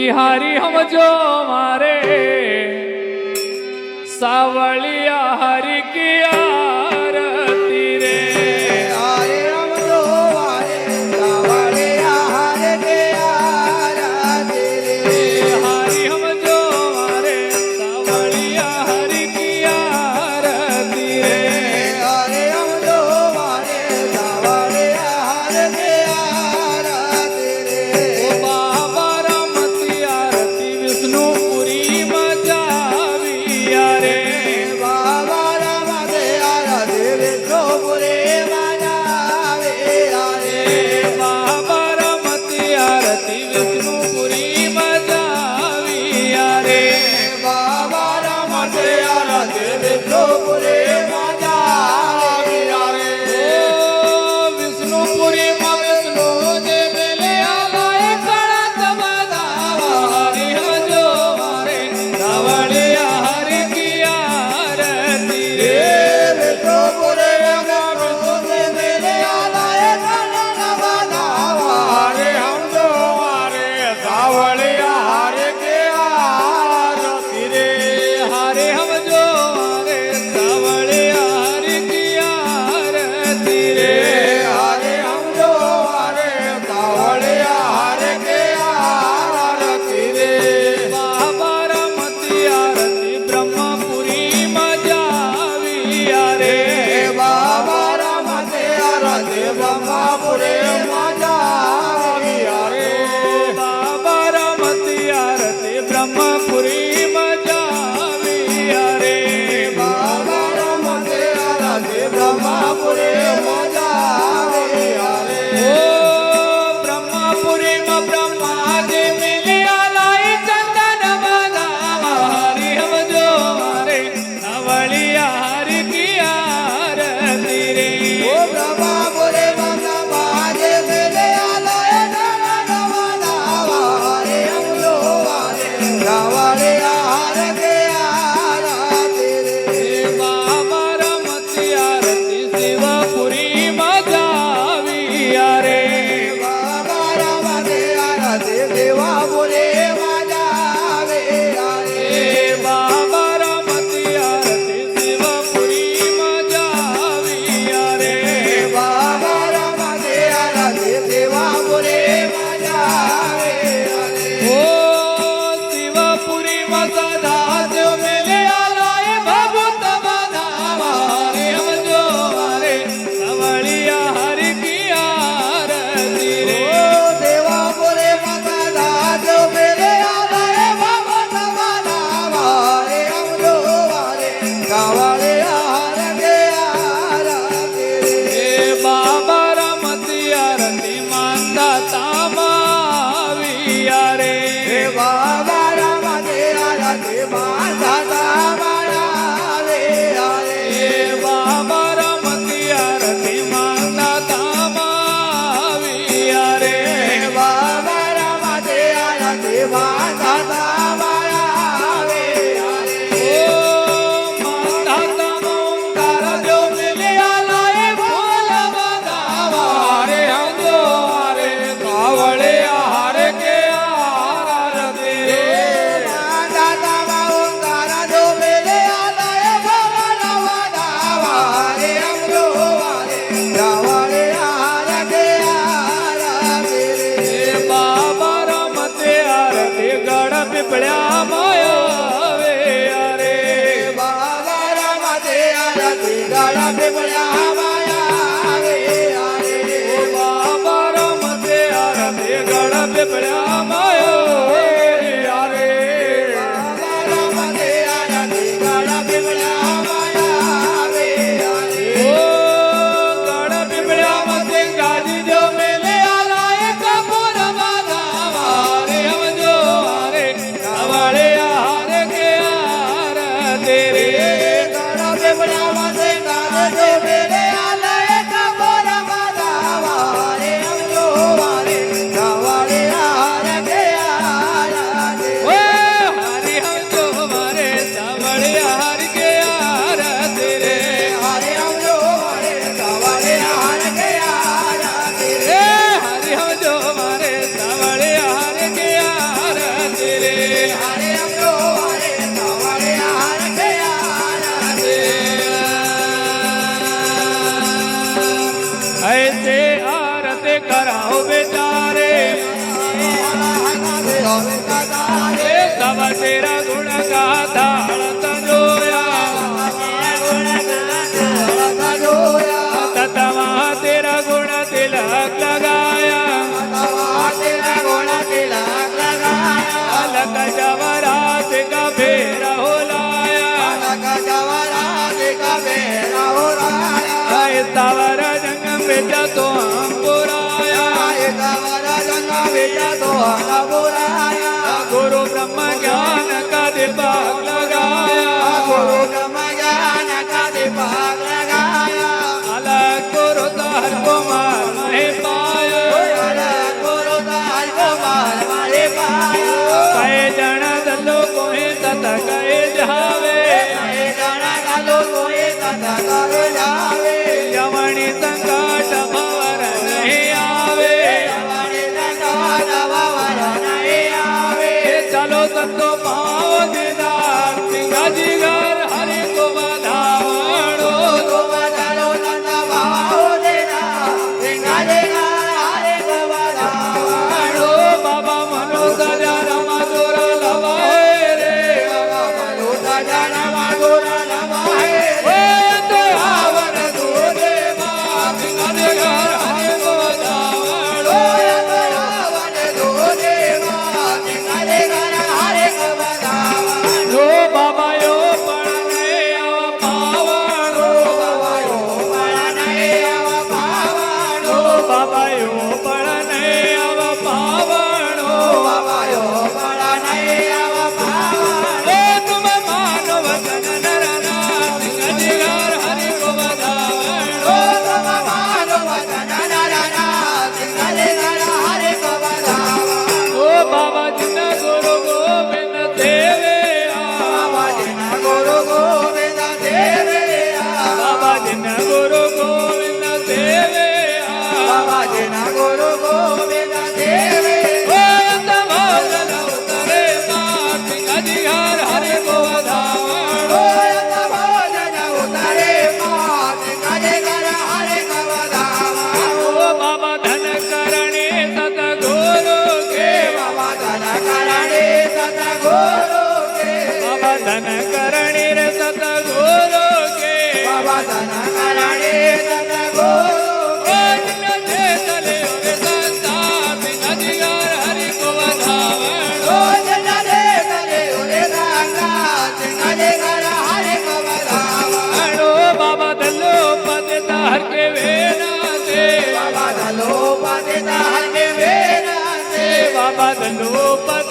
कि हारी हम जो मारे सावलिया हरि की आरती रे। हारे हम जो मारे सावलिया हरि की आरती रे। हारी हम जो मारे सावलिया हरि की आरती रे। हारे हम जो मारे सावलिया हरि की आरती रे। ओ बाबा रमती आरती विष्णुपुरी मजाविया रे। बाबा रमते आरती विष्णुपुरी मजाविया रे। बाबा रमती आरती विष्णुपुरी मजाविया रे। बाबा रमते आरती विष्णुपुरी मजाविया रे। ओ विष्णुपुरी में विष्णु जे बेले आलाए कड़त बदावा हरि हम जो मारे सावलिया हरि की आरती रे। विष्णुपुरी विष्णु मेरे आलाए कड़त बदावा हरि हम जो मारे सावलिया हरि की आरती रे। हारे हम जो मारे सावलिया हरि की आरती रे। हरे हम जो हरे सावलिया हरे के आरती रे। बाबा रमती आरती ब्रह्मपुरी मजाविया रे। बाबा रमते आरती ब्रह्मपुरी मजाविया रे। बाबा रमती आरती ब्रह्मपुरी मजाविया रे। बाबा रमते आरती ब्रह्मपुरी मजाविया रे। ओ ब्रह्मपुरी में ब्रह्मा जी मिले आलाई चंदन बदावा हरि हम जो मारे सावलिया हरि की आरती रे। ओ ब्रह्मपुरी ब्रह्माजी ऐसे आरती कराओ बेचारे सब तेरा गुण गाथा जोया ततवा तेरा गुण तिलक लगाया अलग जवरात का फेरा हो लाया तवर जंग में तो हम पुराया गुरु ब्रह्म ज्ञान का दीपक लगाया अलग गुरु तार को मार महे पाया कहे जन दलो कोई तत कहे जावे यमणी संकट भवर नहीं आवे चलो तत्तो पाओ दीदार सिंह जिगर हरि को बधावणो बाबा मनो सजा रमा जोरा लवाए रे ओ तो आवर दूरे बाप सिंह जिगर हरि को बधावणो यो बाबा यो पढ़ने आवा पावणो यो बाबा यो पढ़ने आवा पावणो ए तुम मानव जन नर नाथ सिंह जिगर हरि को बधावणो ओ बाबा जिन गुरु गोविंद देवे बाबा जिन गुरु गोविंद देवे ओ तमोदन उतरे बाप सिंह जिगर हरि को बधावणो ओ बाबा धन करणे सतगुरु के बाबा धन करणे रे सतगुरु के ओ जिन जे चले रे संता सिंह जिगर हरि को बधावणो अणो बाबा दलो पद तार के वेना से बाबा दलो पद